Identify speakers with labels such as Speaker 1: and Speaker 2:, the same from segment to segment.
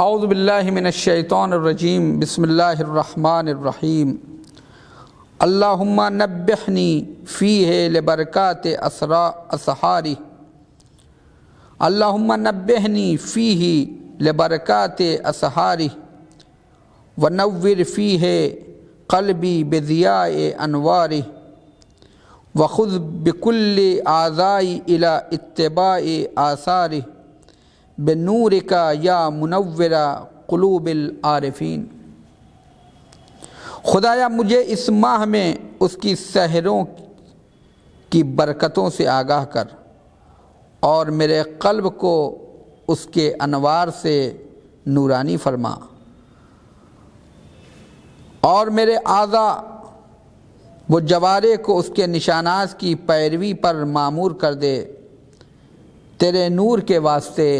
Speaker 1: اعوذ باللہ من الشیطان الرجیم بسم اللہ الرحمن الرحیم اللہم نبہنی فیہ لبرکات اسحاری اللہم نبہنی فیہ لبرکات اسحاری ونور فیہ قلبی بضیاء انواری وخذ بکل اعضائی الی اتباع آثاری بنورک یا منور قلوب العارفین۔ خدایا مجھے اس ماہ میں اس کی سحروں کی برکتوں سے آگاہ کر اور میرے قلب کو اس کے انوار سے نورانی فرما، اور میرے اعضاء و جوارے کو اس کے نشانات کی پیروی پر معمور کر دے، تیرے نور کے واسطے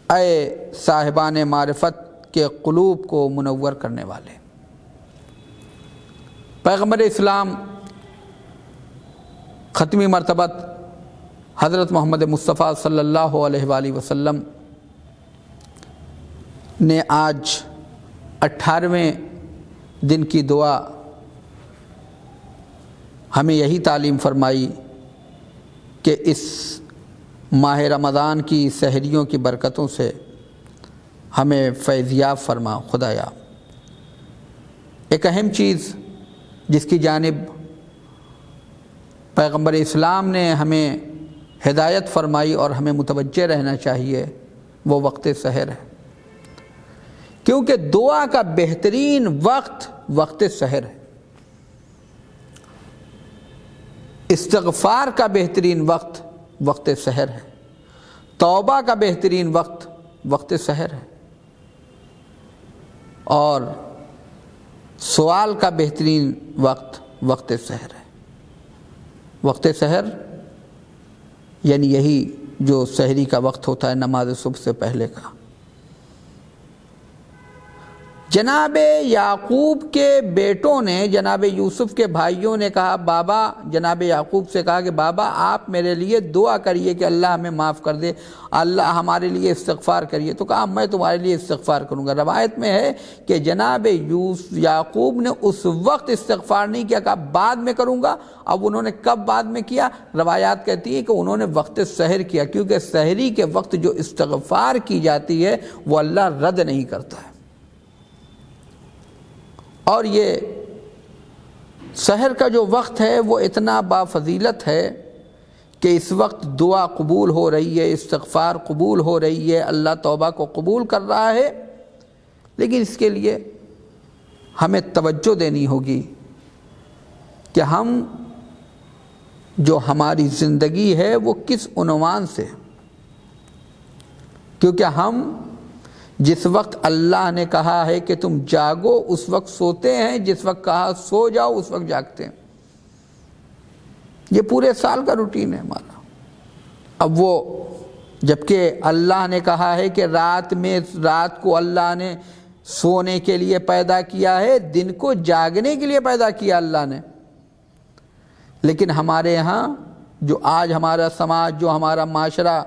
Speaker 1: اے صاحبان معرفت کے قلوب کو منور کرنے والے۔ پیغمبر اسلام ختمی مرتبت حضرت محمد مصطفیٰ صلی اللہ علیہ وآلہ وسلم نے آج 18ویں دن کی دعا ہمیں یہی تعلیم فرمائی کہ اس ماہ رمضان کی سحریوں کی برکتوں سے ہمیں فیضیاب فرما خدایا۔ ایک اہم چیز جس کی جانب پیغمبر اسلام نے ہمیں ہدایت فرمائی اور ہمیں متوجہ رہنا چاہیے وہ وقت سحر ہے، کیونکہ دعا کا بہترین وقت سحر ہے، استغفار کا بہترین وقت سحر ہے، توبہ کا بہترین وقت سحر ہے، اور سوال کا بہترین وقت سحر ہے۔ وقت سحر یعنی یہی جو سحری کا وقت ہوتا ہے نماز صبح سے پہلے کا۔ جناب یعقوب کے بیٹوں نے جناب یوسف کے بھائیوں نے کہا، بابا جناب یعقوب سے کہا کہ بابا آپ میرے لیے دعا کریے کہ اللہ ہمیں معاف کر دے، اللہ ہمارے لیے استغفار کریے۔ تو کہا میں تمہارے لیے استغفار کروں گا۔ روایت میں ہے کہ جناب یعقوب نے اس وقت استغفار نہیں کیا، کہا بعد میں کروں گا۔ اب انہوں نے کب بعد میں کیا؟ روایات کہتی ہے کہ انہوں نے وقت سحر کیا، کیونکہ سحری کے وقت جو استغفار کی جاتی ہے وہ اللہ رد نہیں کرتا ہے۔ اور یہ سحر کا جو وقت ہے وہ اتنا بافضیلت ہے کہ اس وقت دعا قبول ہو رہی ہے، استغفار قبول ہو رہی ہے، اللہ توبہ کو قبول کر رہا ہے، لیکن اس کے لیے ہمیں توجہ دینی ہوگی کہ ہم جو ہماری زندگی ہے وہ کس عنوان سے، کیونکہ ہم جس وقت اللہ نے کہا ہے کہ تم جاگو اس وقت سوتے ہیں، جس وقت کہا سو جاؤ اس وقت جاگتے ہیں۔ یہ پورے سال کا روٹین ہے ہمارا۔ اب وہ جبکہ اللہ نے کہا ہے کہ رات کو اللہ نے سونے کے لیے پیدا کیا ہے، دن کو جاگنے کے لیے پیدا کیا اللہ نے، لیکن ہمارے ہاں جو آج ہمارا سماج، جو ہمارا معاشرہ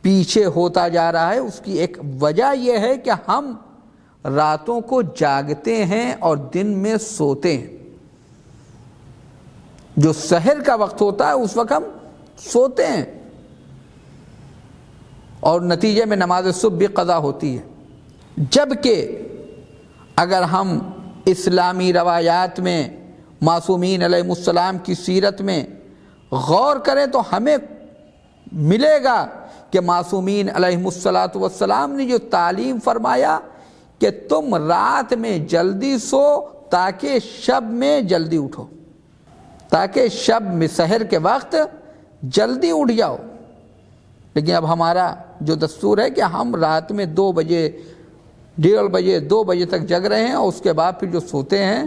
Speaker 1: پیچھے ہوتا جا رہا ہے، اس کی ایک وجہ یہ ہے کہ ہم راتوں کو جاگتے ہیں اور دن میں سوتے ہیں۔ جو سحر کا وقت ہوتا ہے اس وقت ہم سوتے ہیں، اور نتیجے میں نماز صبح بھی قضا ہوتی ہے۔ جبکہ اگر ہم اسلامی روایات میں معصومین علیہ السلام کی سیرت میں غور کریں تو ہمیں ملے گا کہ معصومین علیہ السلام نے جو تعلیم فرمایا کہ تم رات میں جلدی سو تاکہ شب میں جلدی اٹھو، تاکہ شب میں سحر کے وقت جلدی اٹھ جاؤ۔ لیکن اب ہمارا جو دستور ہے کہ ہم رات میں 2 بجے 1:30 بجے 2 بجے تک جگ رہے ہیں، اور اس کے بعد پھر جو سوتے ہیں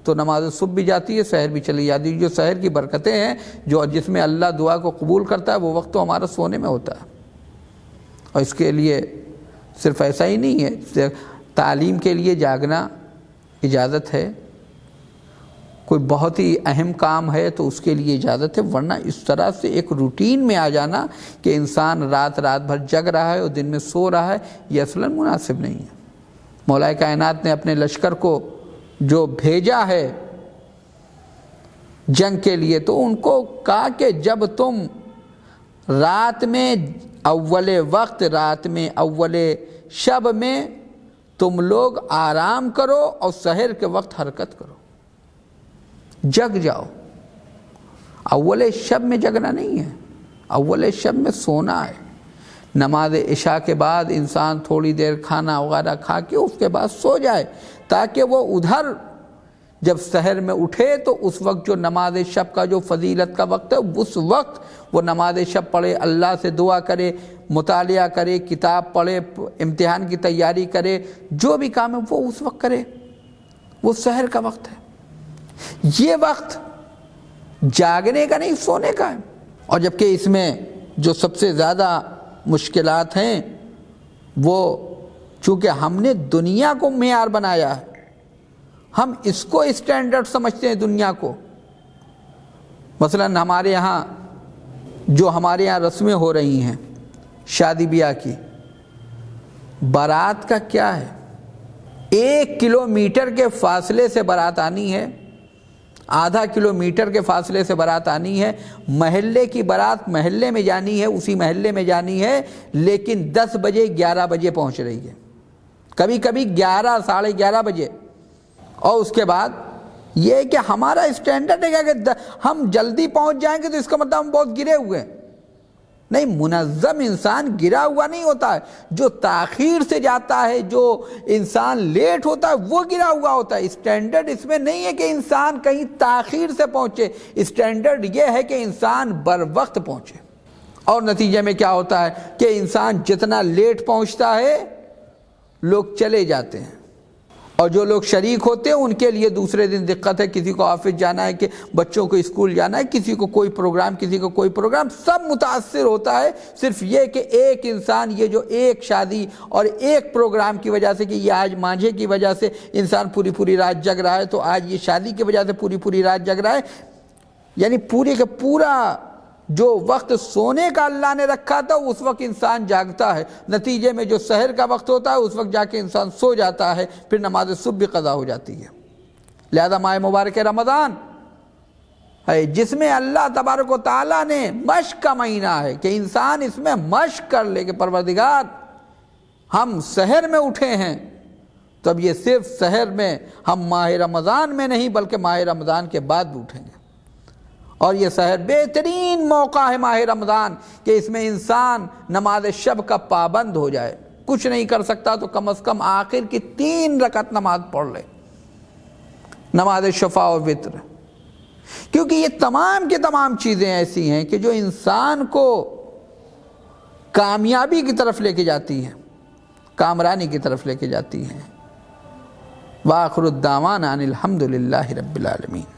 Speaker 1: تو نماز صبح بھی جاتی ہے، سحر بھی چلی جاتی ہے۔ جو سحر کی برکتیں ہیں جس میں اللہ دعا کو قبول کرتا ہے وہ وقت تو ہمارا سونے میں ہوتا ہے۔ اور اس کے لیے صرف ایسا ہی نہیں ہے، تعلیم کے لیے جاگنا اجازت ہے، کوئی بہت ہی اہم کام ہے تو اس کے لیے اجازت ہے، ورنہ اس طرح سے ایک روٹین میں آ جانا کہ انسان رات بھر جگ رہا ہے اور دن میں سو رہا ہے، یہ اصلاً مناسب نہیں ہے۔ مولا کائنات نے اپنے لشکر کو جو بھیجا ہے جنگ کے لیے تو ان کو کہا کہ جب تم رات میں اول وقت، رات میں اول شب میں تم لوگ آرام کرو اور سحر کے وقت حرکت کرو، جگ جاؤ۔ اول شب میں جگنا نہیں ہے، اول شب میں سونا ہے۔ نماز عشاء کے بعد انسان تھوڑی دیر کھانا وغیرہ کھا کے اس کے بعد سو جائے، تاکہ وہ ادھر جب سحر میں اٹھے تو اس وقت جو نماز شب کا جو فضیلت کا وقت ہے اس وقت وہ نماز شب پڑھے، اللہ سے دعا کرے، مطالعہ کرے، کتاب پڑھے، امتحان کی تیاری کرے، جو بھی کام ہے وہ اس وقت کرے، وہ سحر کا وقت ہے۔ یہ وقت جاگنے کا نہیں، سونے کا ہے۔ اور جبکہ اس میں جو سب سے زیادہ مشکلات ہیں وہ چونکہ ہم نے دنیا کو معیار بنایا ہے، ہم اس کو اسٹینڈرڈ سمجھتے ہیں دنیا کو۔ مثلا ہمارے یہاں رسمیں ہو رہی ہیں شادی بیاہ کی، بارات کا کیا ہے؟ 1 کلومیٹر کے فاصلے سے بارات آنی ہے، آدھا کلومیٹر کے فاصلے سے بارات آنی ہے، محلے کی بارات محلے میں جانی ہے، اسی محلے میں جانی ہے، لیکن 10 بجے 11 بجے پہنچ رہی ہے، کبھی کبھی 11 ساڑھے 11 بجے۔ اور اس کے بعد یہ کہ ہمارا اسٹینڈرڈ ہے کہ ہم جلدی پہنچ جائیں گے تو اس کا مطلب ہم بہت گرے ہوئے ہیں۔ نہیں، منظم انسان گرا ہوا نہیں ہوتا ہے، جو تاخیر سے جاتا ہے، جو انسان لیٹ ہوتا ہے وہ گرا ہوا ہوتا ہے۔ اسٹینڈرڈ اس میں نہیں ہے کہ انسان کہیں تاخیر سے پہنچے، اسٹینڈرڈ یہ ہے کہ انسان بر وقت پہنچے۔ اور نتیجے میں کیا ہوتا ہے کہ انسان جتنا لیٹ پہنچتا ہے لوگ چلے جاتے ہیں، اور جو لوگ شریک ہوتے ہیں ان کے لیے دوسرے دن دقت ہے، کسی کو آفس جانا ہے، کہ بچوں کو اسکول جانا ہے، کسی کو کوئی پروگرام، کسی کو کوئی پروگرام، سب متاثر ہوتا ہے۔ صرف یہ کہ ایک انسان، یہ جو ایک شادی اور ایک پروگرام کی وجہ سے، کہ یہ آج مانجھے کی وجہ سے انسان پوری رات جگ رہا ہے، تو آج یہ شادی کی وجہ سے پوری رات جگ رہا ہے، یعنی پورے کا پورا جو وقت سونے کا اللہ نے رکھا تھا اس وقت انسان جاگتا ہے، نتیجے میں جو سحر کا وقت ہوتا ہے اس وقت جا کے انسان سو جاتا ہے، پھر نماز صبح بھی قضا ہو جاتی ہے۔ لہذا ماہ مبارک رمضان ہے جس میں اللہ تبارک و تعالیٰ نے مشق کا مہینہ ہے کہ انسان اس میں مشق کر لے کہ پروردگار ہم سحر میں اٹھے ہیں، تو اب یہ صرف سحر میں، ہم ماہ رمضان میں نہیں بلکہ ماہ رمضان کے بعد بھی اٹھیں گے۔ اور یہ سحر بہترین موقع ہے ماہ رمضان کہ اس میں انسان نماز شب کا پابند ہو جائے، کچھ نہیں کر سکتا تو کم از کم آخر کی 3 رکعت نماز پڑھ لے، نماز شفاء و وتر، کیونکہ یہ تمام کی تمام چیزیں ایسی ہیں کہ جو انسان کو کامیابی کی طرف لے کے جاتی ہیں، کامرانی کی طرف لے کے جاتی ہیں۔ وآخر الدعوانا ان الحمد للہ رب العالمین۔